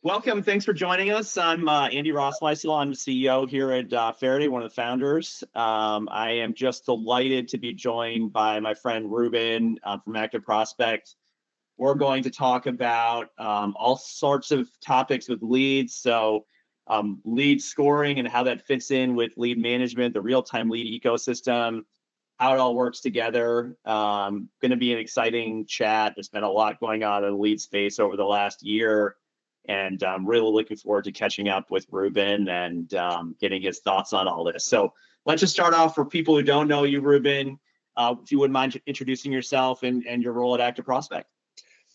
Welcome. Thanks for joining us. I'm Andy Rossmeissl. I'm the CEO here at Faraday, one of the founders. I am just delighted to be joined by my friend Ruben from ActiveProspect. We're going to talk about all sorts of topics with leads. So lead scoring and how that fits in with lead management, the real-time lead ecosystem, how it all works together. Going to be an exciting chat. There's been a lot going on in the lead space over the last year. And I'm really looking forward to catching up with Ruben and getting his thoughts on all this. So let's just start off for people who don't know you, Ruben. If you wouldn't mind introducing yourself and your role at ActiveProspect.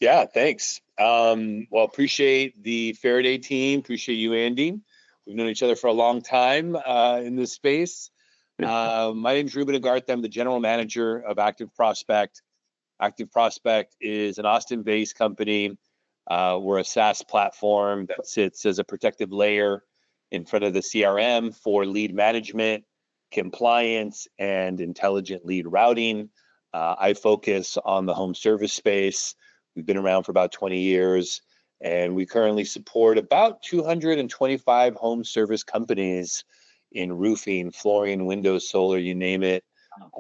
Yeah, thanks. Well, appreciate the Faraday team. Appreciate you, Andy. We've known each other for a long time in this space. My name is Ruben Ugarte. I'm the general manager of ActiveProspect. ActiveProspect is an Austin-based company. We're a SaaS platform that sits as a protective layer in front of the CRM for lead management, compliance, and intelligent lead routing. I focus on the home service space. We've been around for about 20 years, and we currently support about 225 home service companies in roofing, flooring, windows, solar, you name it.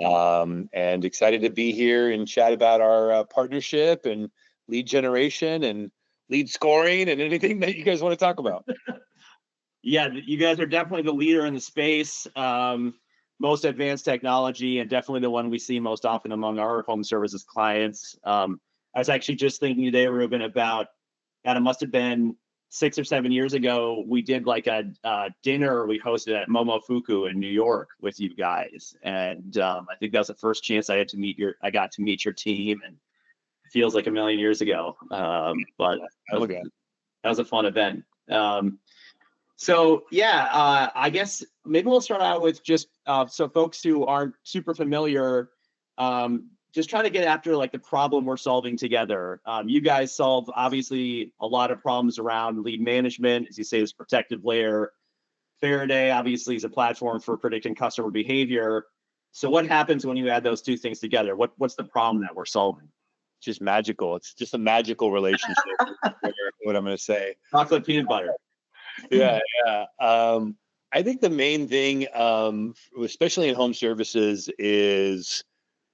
And excited to be here and chat about our partnership and lead generation and lead scoring and anything that you guys want to talk about. Yeah, you guys are definitely the leader in the space. Most advanced technology, and definitely the one we see most often among our home services clients. I was actually just thinking today, Ruben, about, God, it must have been 6 or 7 years ago. We did like a dinner we hosted at Momofuku in New York with you guys, and I think that was the first chance I got to meet your team, and it feels like a million years ago. But that was a fun event. So yeah, I guess maybe we'll start out with just so folks who aren't super familiar. Just trying to get after like the problem we're solving together. You guys solve obviously a lot of problems around lead management, as you say, this protective layer. Faraday obviously is a platform for predicting customer behavior. So what happens when you add those two things together? What's the problem that we're solving? It's just magical. It's just a magical relationship. What I'm going to say. Chocolate peanut butter. Yeah. I think the main thing, especially in home services, is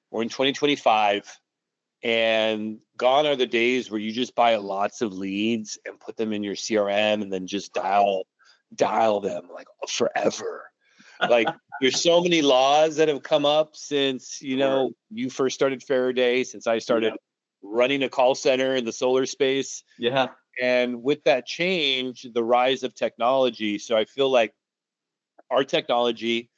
we're in 2025, and gone are the days where you just buy lots of leads and put them in your CRM and then just dial them like forever. Like there's so many laws that have come up since, you first started Faraday, since I started running a call center in the solar space. Yeah. And with that change, the rise of technology. So I feel like our technology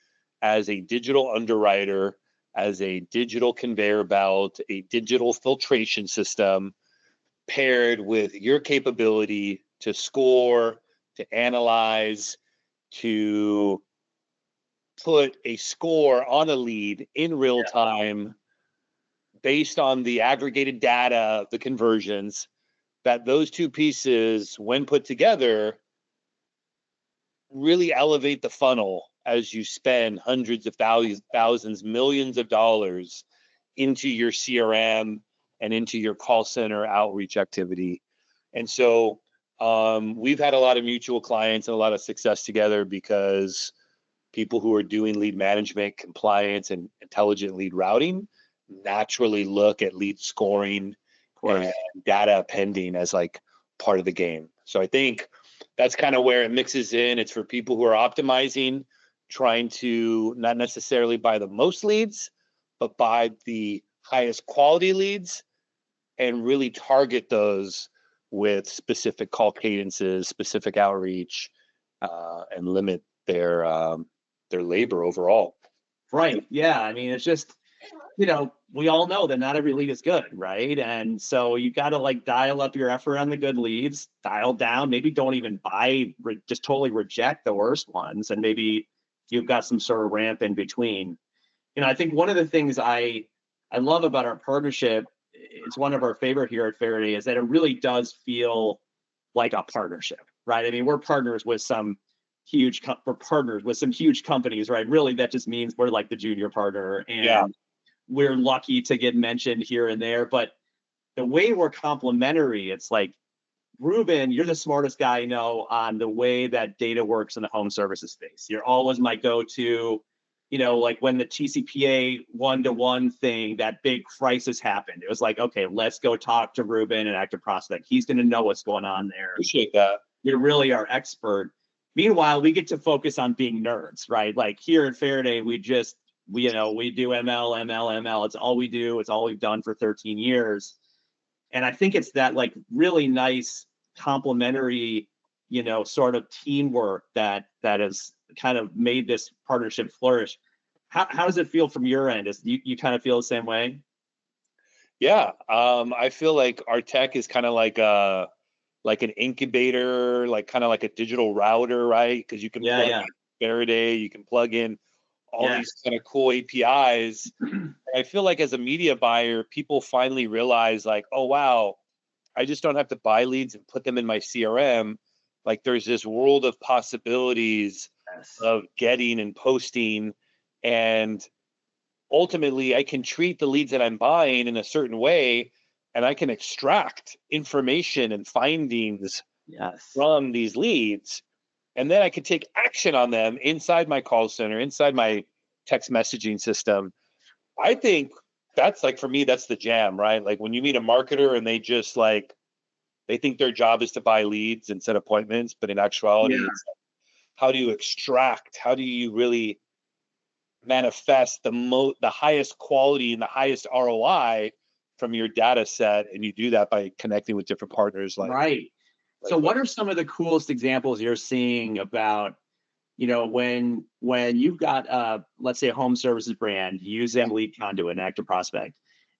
as a digital underwriter, as a digital conveyor belt, a digital filtration system, paired with your capability to score, to analyze, to put a score on a lead in real time based on the aggregated data, the conversions, that those two pieces, when put together, really elevate the funnel as you spend hundreds of thousands, millions of dollars into your CRM and into your call center outreach activity. And so we've had a lot of mutual clients and a lot of success together because people who are doing lead management, compliance, and intelligent lead routing naturally look at lead scoring and data appending as like part of the game. So I think that's kind of where it mixes in. It's for people who are optimizing, trying to not necessarily buy the most leads, but buy the highest quality leads and really target those with specific call cadences, specific outreach, and limit their labor overall. Right. Yeah. I mean, it's just, we all know that not every lead is good, right? And so you got to like dial up your effort on the good leads, dial down, maybe don't even buy, just totally reject the worst ones. And maybe you've got some sort of ramp in between. I think one of the things I love about our partnership, it's one of our favorite here at Faraday, is that it really does feel like a partnership, right? I mean, we're partners with some huge companies, right? Really, that just means we're like the junior partner, and we're lucky to get mentioned here and there. But the way we're complementary, it's like Ruben, you're the smartest guy I know on the way that data works in the home services space. You're always my go-to, like when the TCPA one-to-one thing, that big crisis happened. It was like, okay, let's go talk to Ruben and ActiveProspect. He's going to know what's going on there. Appreciate that. You're really our expert. Meanwhile, we get to focus on being nerds, right? Like here at Faraday, we do ML. It's all we do. It's all we've done for 13 years. And I think it's that like really nice complementary, sort of teamwork that has kind of made this partnership flourish. How does it feel from your end? Is you kind of feel the same way? Yeah. I feel like our tech is kind of like an incubator, like kind of like a digital router, right? Because you can plug in Faraday, you can plug in all these kind of cool APIs. I feel like as a media buyer, people finally realize like, oh, wow, I just don't have to buy leads and put them in my CRM. Like there's this world of possibilities of getting and posting. And ultimately, I can treat the leads that I'm buying in a certain way, and I can extract information and findings from these leads. And then I can take action on them inside my call center, inside my text messaging system. I think that's like, for me, that's the jam, right? Like when you meet a marketer and they just like, they think their job is to buy leads and set appointments, but in actuality, it's like, how do you extract? How do you really manifest the highest quality and the highest ROI from your data set? And you do that by connecting with different partners. So what are some of the coolest examples you're seeing about, when you've got let's say a home services brand using lead conduit and ActiveProspect,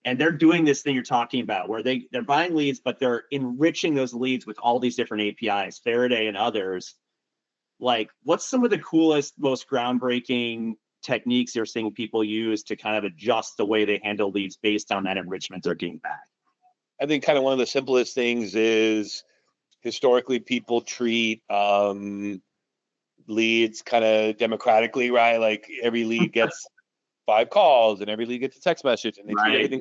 and they're doing this thing you're talking about where they're buying leads, but they're enriching those leads with all these different APIs, Faraday and others. Like, what's some of the coolest, most groundbreaking techniques you're seeing people use to kind of adjust the way they handle leads based on that enrichment they're getting back? I think kind of one of the simplest things is historically people treat leads kind of democratically, right? Like every lead gets 5 calls and every lead gets a text message, and they treat everything,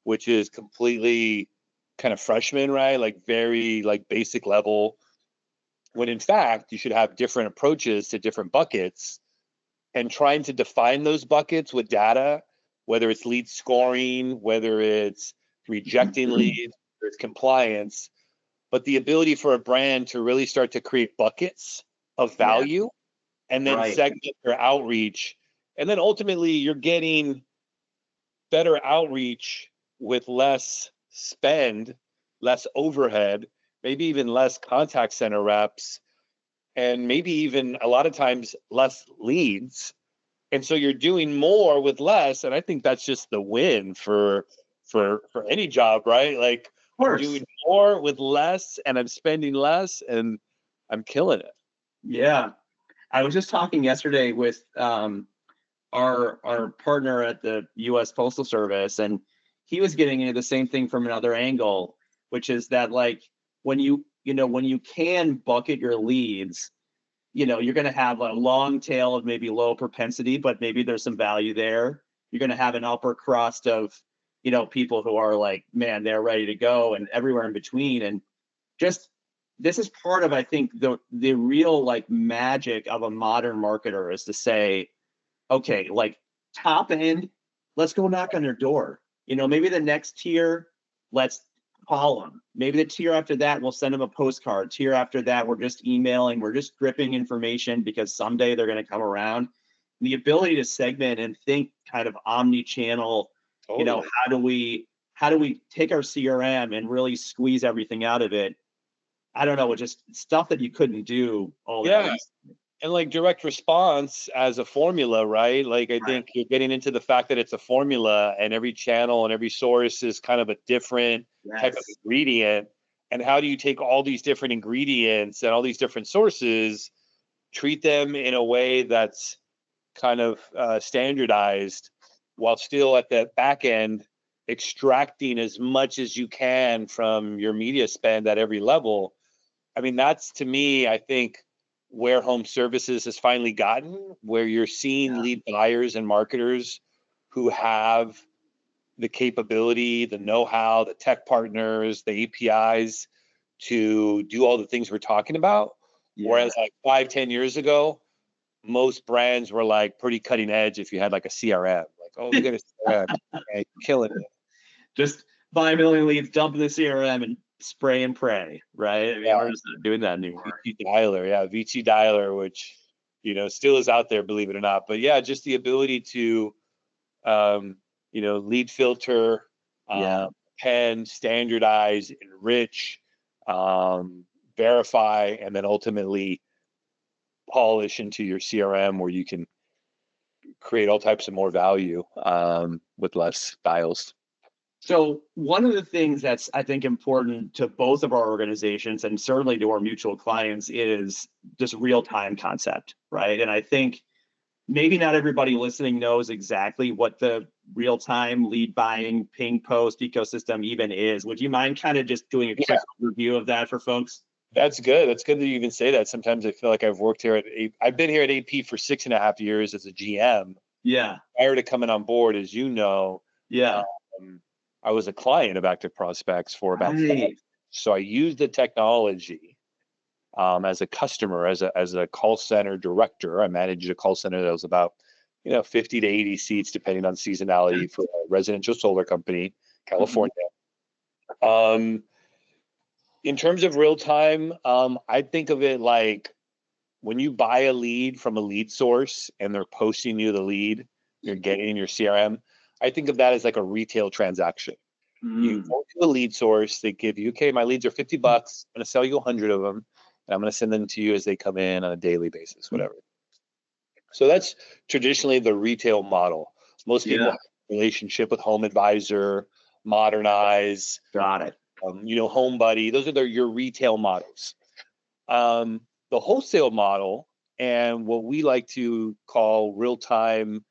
which is completely kind of freshman, right? Like very like basic level, when in fact you should have different approaches to different buckets, and trying to define those buckets with data, whether it's lead scoring, whether it's rejecting leads, whether it's compliance, but the ability for a brand to really start to create buckets of value and then segment their outreach. And then ultimately you're getting better outreach with less spend, less overhead, maybe even less contact center reps, and maybe even a lot of times less leads. And so you're doing more with less. And I think that's just the win for any job, right? Like I'm doing more with less and I'm spending less and I'm killing it. Yeah. I was just talking yesterday with our partner at the US Postal Service, and he was getting into the same thing from another angle, which is that like when you can bucket your leads, you're going to have a long tail of maybe low propensity, but maybe there's some value there. You're going to have an upper crust of, people who are like, man, they're ready to go, and everywhere in between. And just, this is part of, I think, the real like magic of a modern marketer is to say, okay, like top end, let's go knock on their door. Maybe the next tier, let's call them. Maybe the tier after that, we'll send them a postcard. Tier after that, we're just emailing, we're just dripping information because someday they're going to come around. The ability to segment and think kind of omni-channel, how do we take our CRM and really squeeze everything out of it? I don't know, just stuff that you couldn't do all that. And like direct response as a formula, right? Like I think you're getting into the fact that it's a formula and every channel and every source is kind of a different type of ingredient. And how do you take all these different ingredients and all these different sources, treat them in a way that's kind of standardized, while still at the back end extracting as much as you can from your media spend at every level? I mean, that's, to me, I think, where home services has finally gotten, where you're seeing lead buyers and marketers who have the capability, the know-how, the tech partners, the APIs to do all the things we're talking about. Yeah. Whereas like 5-10 years ago, most brands were like pretty cutting edge if you had like a CRM. Like, oh, you got a CRM, okay, killing it. Just buy a million leads, dump in the CRM, and spray and pray, right? I mean, we're just not doing that anymore. VT Dialer, yeah, VT Dialer, which still is out there, believe it or not. But yeah, just the ability to lead filter, pen, standardize, enrich, verify, and then ultimately polish into your CRM where you can create all types of more value with less dials. So one of the things that's, I think, important to both of our organizations and certainly to our mutual clients is this real-time concept, right? And I think maybe not everybody listening knows exactly what the real-time lead buying ping post ecosystem even is. Would you mind kind of just doing a quick review of that for folks? That's good. That's good that you even say that. Sometimes I feel like I've worked here I've been here at AP for 6.5 years as a GM. Yeah. Prior to coming on board, as you know, I was a client of ActiveProspects for about 5 years. So I used the technology as a customer, as a call center director. I managed a call center that was about 50 to 80 seats, depending on seasonality, for a residential solar company, California. In terms of real time, I think of it like when you buy a lead from a lead source and they're posting you the lead, you're getting in your CRM. I think of that as like a retail transaction. You go to a lead source, they give you, okay, my leads are $50. I'm going to sell you 100 of them, and I'm going to send them to you as they come in on a daily basis, whatever. So that's traditionally the retail model. Most people have a relationship with Home Advisor, Modernize. Got it. Home Buddy. Those are your retail models. The wholesale model, and what we like to call real-time,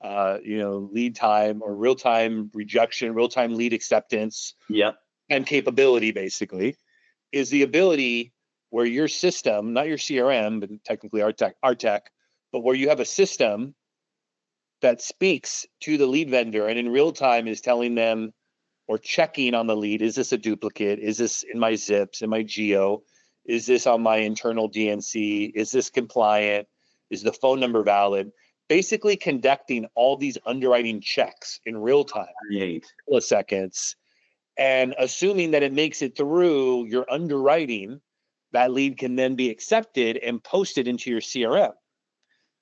lead time, or real-time rejection, real-time lead acceptance, and capability, basically, is the ability where your system, not your CRM, but technically our tech, but where you have a system that speaks to the lead vendor and in real time is telling them or checking on the lead, is this a duplicate? Is this in my zips, in my geo? Is this on my internal DNC? Is this compliant? Is the phone number valid? Basically conducting all these underwriting checks in real time, a couple of seconds, and assuming that it makes it through your underwriting, that lead can then be accepted and posted into your CRM.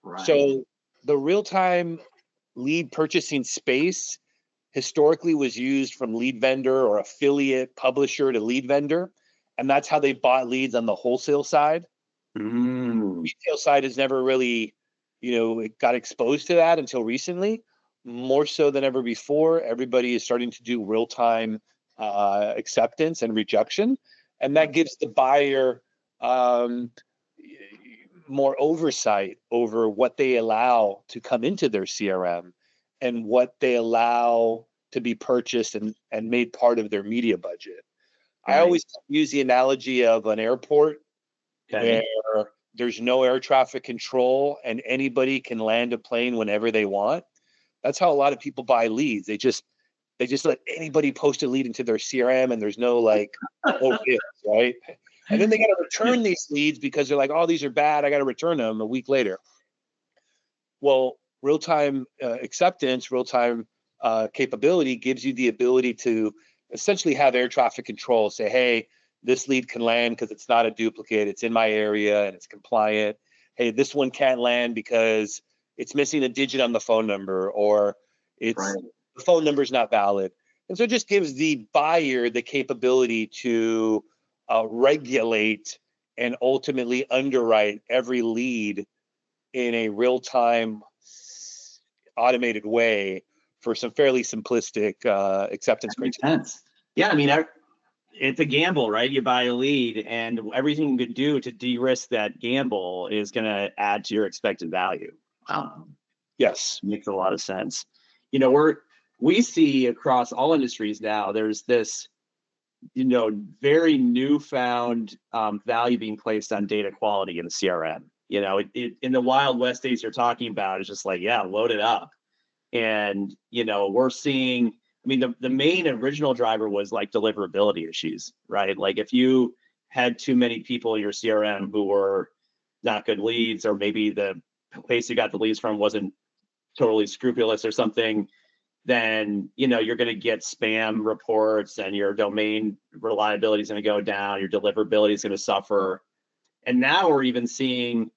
Right. So the real-time lead purchasing space historically was used from lead vendor or affiliate publisher to lead vendor. And that's how they bought leads on the wholesale side. Retail side has never really, it got exposed to that until recently, more so than ever before. Everybody is starting to do real-time acceptance and rejection. And that gives the buyer more oversight over what they allow to come into their CRM and what they allow to be purchased and made part of their media budget. Right. I always use the analogy of an airport where there's no air traffic control and anybody can land a plane whenever they want. That's how a lot of people buy leads. They just let anybody post a lead into their CRM and there's no right? And then they got to return these leads because they're like, oh, these are bad. I got to return them a week later. Well, real-time acceptance, real-time capability gives you the ability to essentially have air traffic control. Say, hey, this lead can land because it's not a duplicate. It's in my area and it's compliant. Hey, this one can't land because it's missing a digit on the phone number, or the phone number is not valid. And so it just gives the buyer the capability to regulate and ultimately underwrite every lead in a real-time automated way for some fairly simplistic acceptance criteria. Yeah, I mean, it's a gamble, right? You buy a lead and everything you could do to de-risk that gamble is going to add to your expected value. Yes. Makes a lot of sense. We see across all industries now, there's this very newfound value being placed on data quality in the CRM. In the Wild West days you're talking about, it's just like, load it up. And, we're seeing, the main original driver was like deliverability issues, right? Like if you had too many people in your CRM who were not good leads, or maybe the place you got the leads from wasn't totally scrupulous or something, then you're going to get spam reports, and your domain reliability is going to go down, your deliverability is going to suffer. And now we're even seeing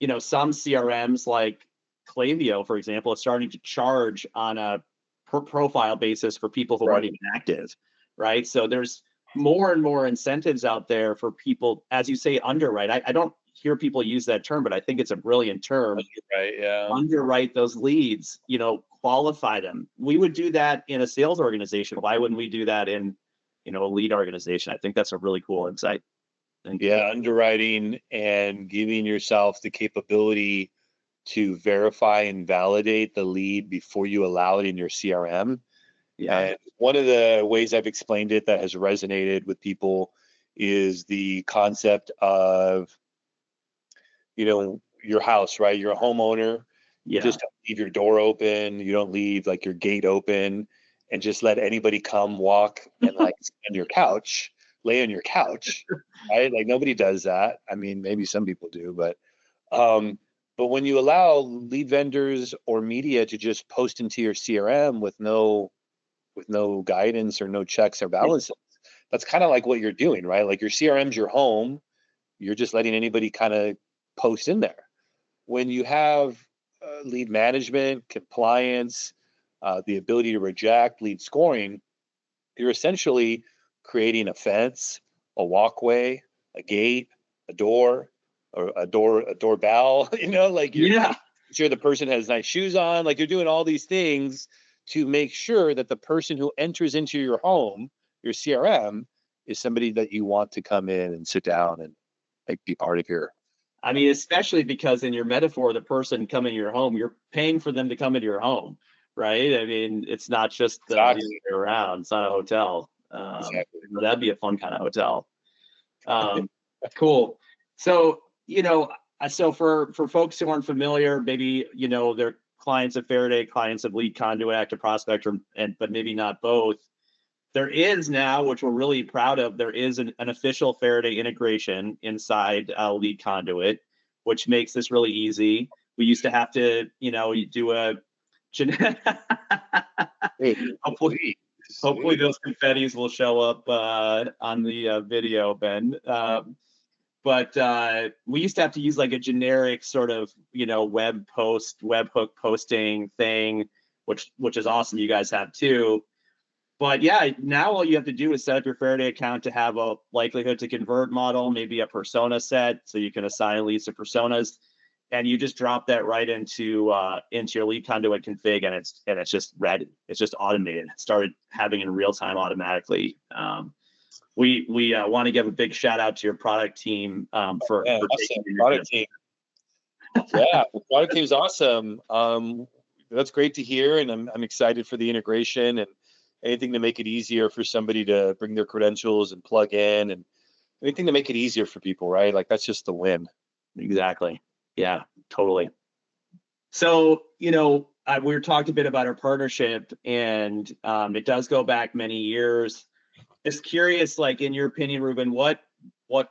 some CRMs like Klaviyo, for example, is starting to charge on a per profile basis for people who aren't even active, right? So there's more and more incentives out there for people, as you say, underwrite. I don't hear people use that term, but I think it's a brilliant term. Right, yeah. Underwrite those leads, qualify them. We would do that in a sales organization. Why wouldn't we do that in, a lead organization? I think that's a really cool insight. Yeah, underwriting and giving yourself the capability to verify and validate the lead before you allow it in your CRM. Yeah. And one of the ways I've explained it that has resonated with people is the concept of, your house, right? You're a homeowner. You just don't leave your door open. You don't leave like your gate open and just let anybody come walk and like on your couch, lay on your couch, right? Like nobody does that. I mean, maybe some people do, but when you allow lead vendors or media to just post into your CRM with no guidance or no checks or balances, that's kind of like what you're doing, right? Like your CRM's your home. You're just letting anybody kind of post in there. When you have lead management, compliance, the ability to reject, lead scoring, you're essentially creating a fence, a walkway, a gate, a door, or a doorbell, like you're sure the person has nice shoes on, like you're doing all these things to make sure that the person who enters into your home, your CRM, is somebody that you want to come in and sit down and like be part of your. I mean, especially because in your metaphor, the person coming to your home, you're paying for them to come into your home, right? I mean, it's not just the other way around. It's not a hotel. Exactly. That'd be a fun kind of hotel. Cool. So, so for folks who aren't familiar, maybe, they're clients of Faraday, clients of Lead Conduit, ActiveProspect, but maybe not both. There is now, which we're really proud of, there is an official Faraday integration inside Lead Conduit, which makes this really easy. We used to have to, you do a hopefully those confettis will show up on the video, Ben. But we used to have to use like a generic sort of, webhook posting thing, which is awesome. You guys have too. But yeah, now all you have to do is set up your Faraday account to have a likelihood to convert model, maybe a persona set, so you can assign leads to personas, and you just drop that right into your Lead Conduit config, and it's just ready. It's just automated. It started having in real time automatically. We want to give a big shout out to your product team for awesome. Product team. Yeah, the product team is awesome. That's great to hear, and I'm excited for the integration and anything to make it easier for somebody to bring their credentials and plug in, and anything to make it easier for people, right? Like that's just the win. Exactly. Yeah, totally. So, we were talking a bit about our partnership, and it does go back many years. Just curious, like in your opinion, Ruben, what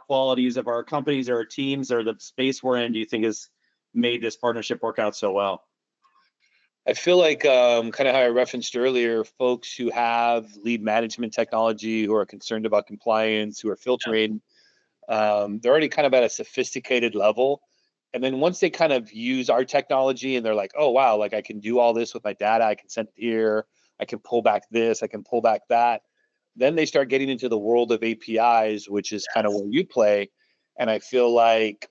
qualities of our companies or our teams or the space we're in do you think has made this partnership work out so well? I feel like kind of how I referenced earlier, folks who have lead management technology, who are concerned about compliance, who are filtering, they're already kind of at a sophisticated level. And then once they kind of use our technology and they're like, oh, wow, like I can do all this with my data. I can send it here. I can pull back this. I can pull back that. Then they start getting into the world of APIs, which is kind of where you play. And I feel like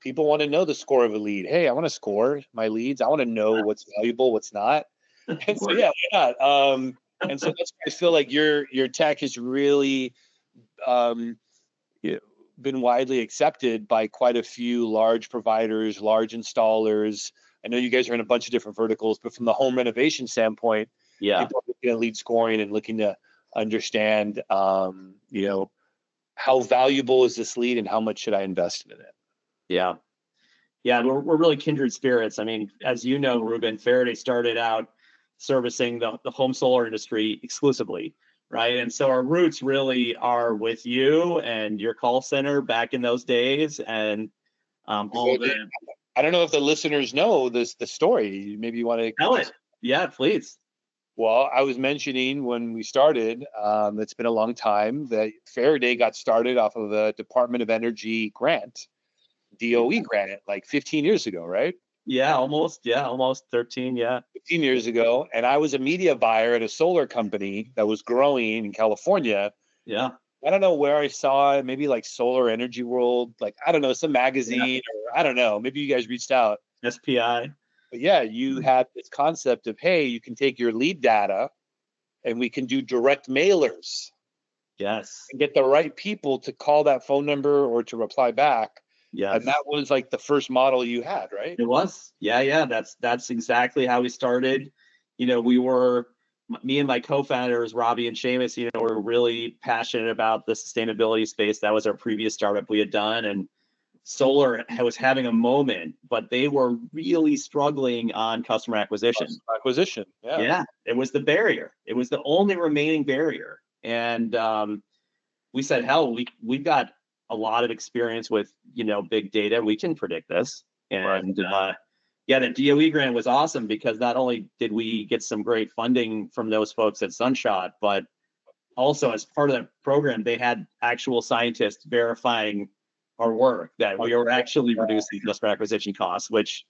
people want to know the score of a lead. Hey, I want to score my leads. I want to know what's valuable, what's not. And so, and so that's why I feel like your tech has really been widely accepted by quite a few large providers, large installers. I know you guys are in a bunch of different verticals, but from the home renovation standpoint, people are looking at lead scoring and looking to understand, how valuable is this lead and how much should I invest in it? Yeah. We're really kindred spirits. I mean, as you know, Ruben, Faraday started out servicing the home solar industry exclusively, right? And so our roots really are with you and your call center back in those days, and all the I don't know if the listeners know the story. Maybe you want to tell it. Yeah, please. Well, I was mentioning when we started, it's been a long time, that Faraday got started off of a Department of Energy grant, DOE grant, like 15 years ago, right? Yeah, almost 13. Yeah. 15 years ago. And I was a media buyer at a solar company that was growing in California. Yeah. I don't know where I saw it, maybe like Solar Energy World, like, I don't know, some magazine, or I don't know, maybe you guys reached out. SPI. But yeah, you had this concept of, hey, you can take your lead data and we can do direct mailers. Yes. And get the right people to call that phone number or to reply back. Yes. And that was like the first model you had, right? It was. Yeah. That's exactly how we started. Me and my co-founders, Robbie and Seamus, were really passionate about the sustainability space. That was our previous startup we had done. And solar was having a moment, but they were really struggling on customer acquisition. Yeah. It was the barrier. It was the only remaining barrier. And we said, hell, we've got a lot of experience with, big data. We can predict this. And the DOE grant was awesome because not only did we get some great funding from those folks at Sunshot, but also as part of the program, they had actual scientists verifying our work, that we were actually reducing customer acquisition costs, which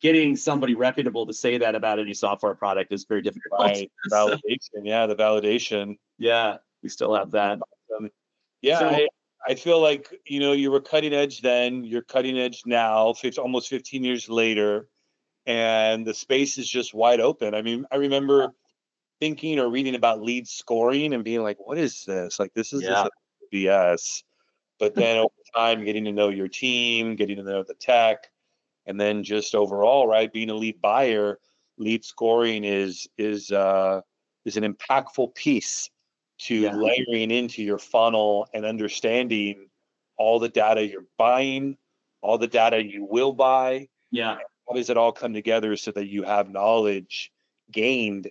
getting somebody reputable to say that about any software product is very difficult. Right. Validation. Yeah. The validation. Yeah. We still have that. I feel like, you were cutting edge then, you're cutting edge now, almost 15 years later, and the space is just wide open. I mean, I remember thinking or reading about lead scoring and being like, what is this? Like, this is just BS. But then over time, getting to know your team, getting to know the tech, and then just overall, right, being a lead buyer, lead scoring is an impactful piece to layering into your funnel and understanding all the data you're buying, all the data you will buy. Yeah. How does it all come together so that you have knowledge gained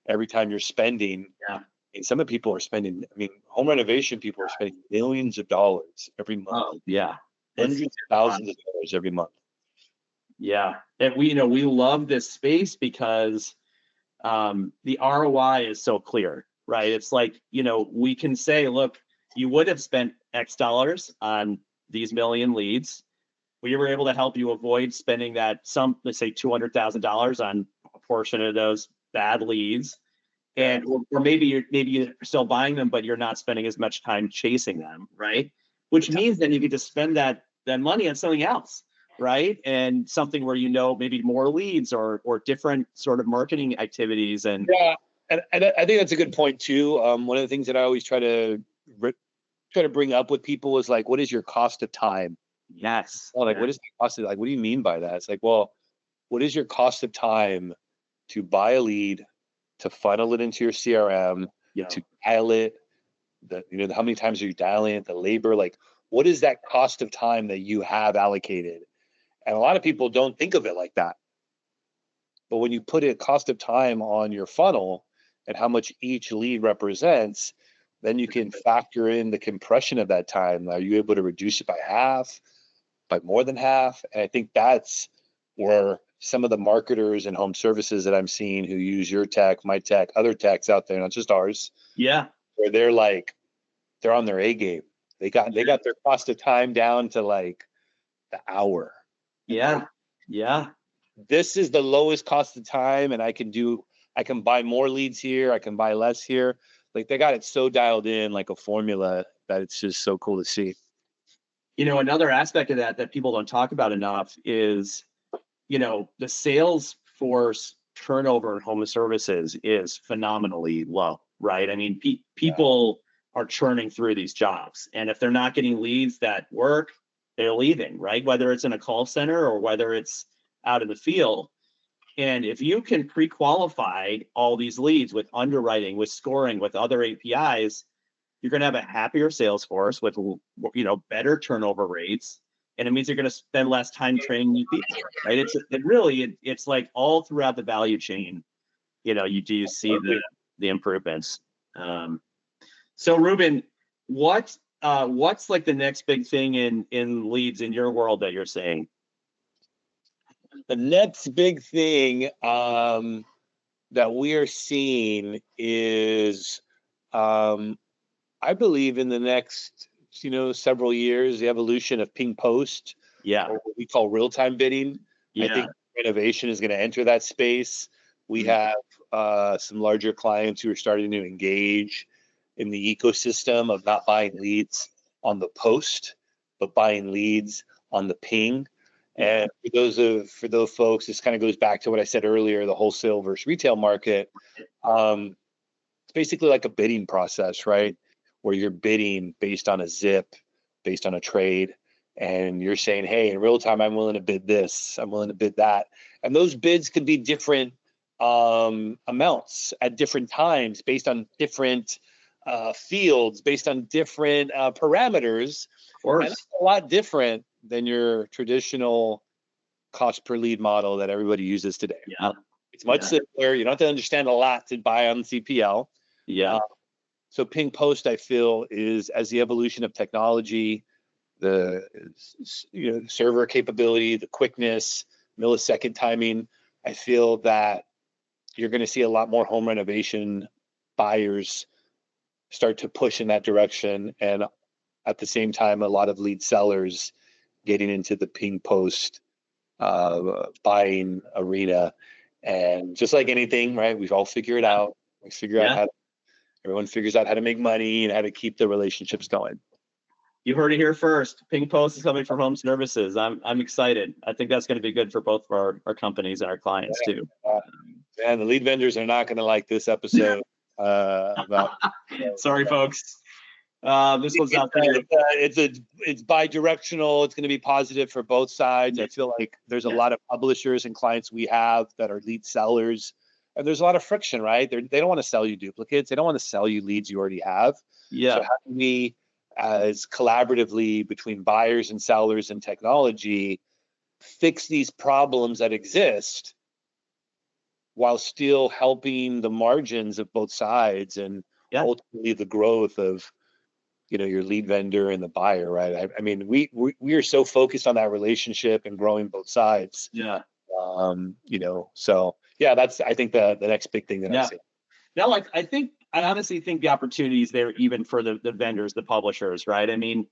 every time you're spending? Yeah. And some of the people are spending, home renovation people are spending millions of dollars every month. Oh, yeah. Hundreds of thousands of dollars every month. Yeah. And we love this space because the ROI is so clear, right? It's like, we can say, look, you would have spent X dollars on these million leads. We were able to help you avoid spending let's say $200,000 on a portion of those bad leads. And or maybe you're still buying them, but you're not spending as much time chasing them, right? Which means then you get to spend that money on something else, right? And something where maybe more leads or different sort of marketing activities. And and I think that's a good point too. One of the things that I always try to bring up with people is like, what is your cost of time? Yes. What is the cost of, like, what do you mean by that? It's like, well, what is your cost of time to buy a lead, to funnel it into your CRM, to dial it, how many times are you dialing it, the labor, like, what is that cost of time that you have allocated? And a lot of people don't think of it like that. But when you put a cost of time on your funnel and how much each lead represents, then you can factor in the compression of that time. Are you able to reduce it by half, by more than half? And I think that's where some of the marketers and home services that I'm seeing who use your tech, my tech, other techs out there, not just ours. Yeah. Where they're on their A game. They got their cost of time down to like the hour. Yeah. Yeah. This is the lowest cost of time, and I can buy more leads here, I can buy less here. Like, they got it so dialed in, like a formula, that it's just so cool to see. Another aspect of that people don't talk about enough is, the sales force turnover in home services is phenomenally low, right? I mean, people are churning through these jobs, and if they're not getting leads that work, they're leaving, right? Whether it's in a call center or whether it's out in the field. And if you can pre-qualify all these leads with underwriting, with scoring, with other APIs, you're going to have a happier sales force with, better turnover rates. And it means you're going to spend less time training new people, right? It's like all throughout the value chain, you see the improvements. So Ruben, what's like the next big thing in leads in your world that you're saying? The next big thing that we are seeing is, I believe in the next, several years, the evolution of ping post, Yeah. or what we call real-time bidding. I Yeah. think innovation is going to enter that space. We have some larger clients who are starting to engage in the ecosystem of not buying leads on the post, but buying leads on the ping. And for those folks, this kind of goes back to what I said earlier, the wholesale versus retail market. It's basically like a bidding process, right? Where you're bidding based on a zip, based on a trade, and you're saying, hey, in real time, I'm willing to bid this, I'm willing to bid that. And those bids could be different amounts at different times based on different fields, based on different parameters. Of course. And that's a lot different than your traditional cost per lead model that everybody uses today. Yeah. It's much simpler. You don't have to understand a lot to buy on CPL. Yeah. So ping post, I feel, is as the evolution of technology, the server capability, the quickness, millisecond timing, I feel that you're going to see a lot more home renovation buyers start to push in that direction. And at the same time, a lot of lead sellers getting into the ping post buying arena. And just like anything, right, we've all figured it out. We figure out everyone figures out how to make money and how to keep the relationships going. You heard it here first. Ping post is coming from home services. I'm excited. I think that's going to be good for both of our companies and our clients too. And the lead vendors are not going to like this episode. Sorry, folks. This one's out there. It's bi-directional. It's going to be positive for both sides. I feel like there's a lot of publishers and clients we have that are lead sellers, and there's a lot of friction, right? They don't want to sell you duplicates. They don't want to sell you leads you already have. Yeah. So how can we, as collaboratively between buyers and sellers and technology, fix these problems that exist while still helping the margins of both sides and ultimately the growth of your lead vendor and the buyer, right? I mean, we are so focused on that relationship and growing both sides. Yeah. So yeah, that's, I think, the next big thing that I see. No, I honestly think the opportunity is there even for the vendors, the publishers, right? I mean,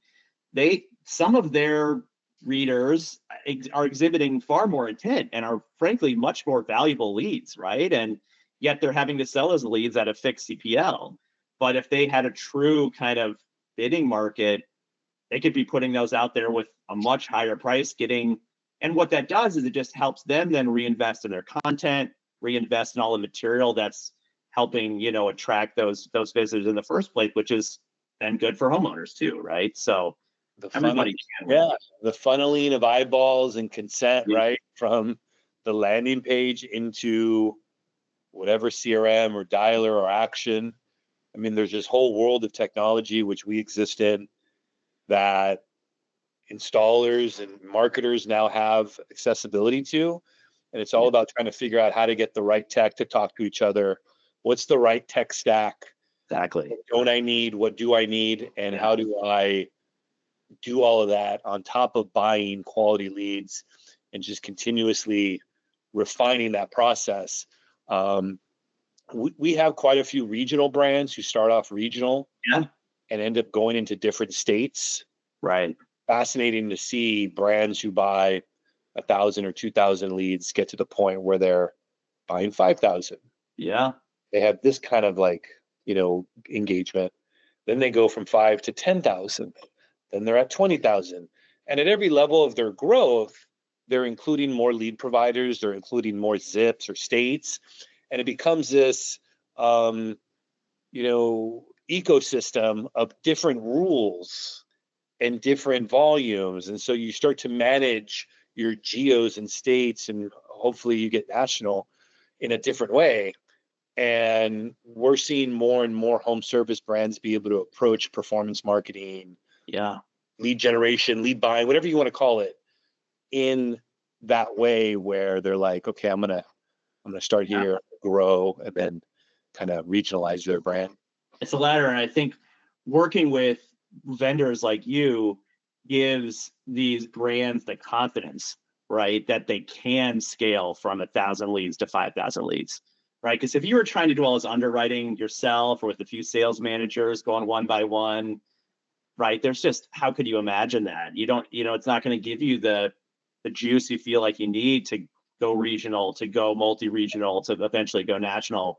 some of their readers are exhibiting far more intent and are frankly much more valuable leads, right? And yet they're having to sell those leads at a fixed CPL. But if they had a true kind of bidding market, they could be putting those out there with a much higher price, and what that does is it just helps them then reinvest in their content, reinvest in all the material that's helping, attract those visitors in the first place, which is then good for homeowners too, right? So the funneling of eyeballs and consent, right, from the landing page into whatever CRM or dialer or action. I mean, there's this whole world of technology which we exist in that installers and marketers now have accessibility to. And it's all about trying to figure out how to get the right tech to talk to each other. What's the right tech stack? Exactly. What don't I need? What do I need? And how do I do all of that on top of buying quality leads and just continuously refining that process? We have quite a few regional brands who start off regional and end up going into different states. Right. Fascinating to see brands who buy 1,000 or 2,000 leads get to the point where they're buying 5,000. Yeah. They have this kind of engagement. Then they go from 5 to 10,000. Then they're at 20,000. And at every level of their growth, they're including more lead providers. They're including more zips or states. And it becomes this, ecosystem of different rules and different volumes. And so you start to manage your geos and states, and hopefully you get national in a different way. And we're seeing more and more home service brands be able to approach performance marketing, lead generation, lead buying, whatever you want to call it, in that way where they're like, okay, I'm gonna start here, grow, and then kind of regionalize their brand. It's a ladder, and I think working with vendors like you gives these brands the confidence, right, that they can scale from 1,000 leads to 5,000 leads, right? Because if you were trying to do all this underwriting yourself or with a few sales managers going one by one, right, there's just, how could you imagine that? You don't, it's not going to give you the juice you feel like you need to go regional, to go multi-regional, to eventually go national.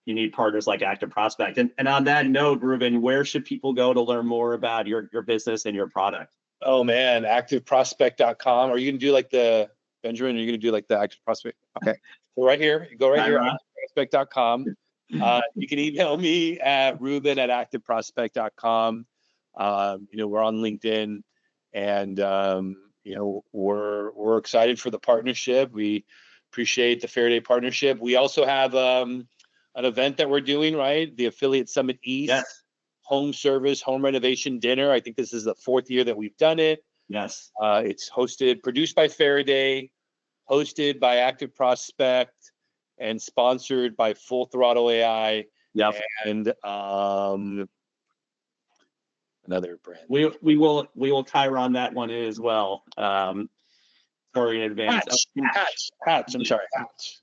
You need partners like ActiveProspect. And on that note, Ruben, where should people go to learn more about your business and your product? Oh man, ActiveProspect.com. Are you gonna do like the Benjamin? Are you gonna do like the ActiveProspect? Okay. So right here, go right here, ActiveProspect.com. You can email me at Ruben@ActiveProspect.com. We're on LinkedIn, and we're excited for the partnership. We appreciate the Faraday partnership. We also have an event that we're doing, right? The Affiliate Summit East. Yes. Home service, home renovation dinner. I think this is the 4th year that we've done it. Yes. It's produced by Faraday, hosted by ActiveProspect, and sponsored by Full Throttle AI. Yep. And another brand. We will Chiron that one as well. Sorry in advance. Hatch. I'm sorry, Hatch.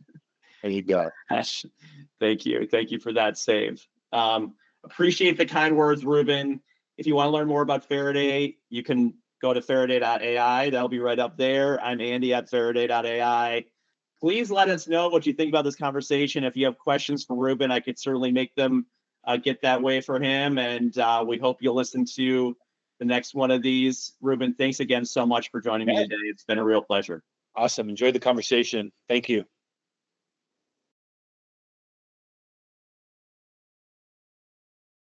There you go. Hatch. Thank you for that save. Appreciate the kind words, Ruben. If you want to learn more about Faraday, you can go to Faraday.ai. That'll be right up there. I'm Andy at Faraday.ai. Please let us know what you think about this conversation. If you have questions for Ruben, I could certainly make them get that way for him. And we hope you'll listen to the next one of these. Ruben, thanks again so much for joining me today. It's been a real pleasure. Awesome. Enjoyed the conversation. Thank you.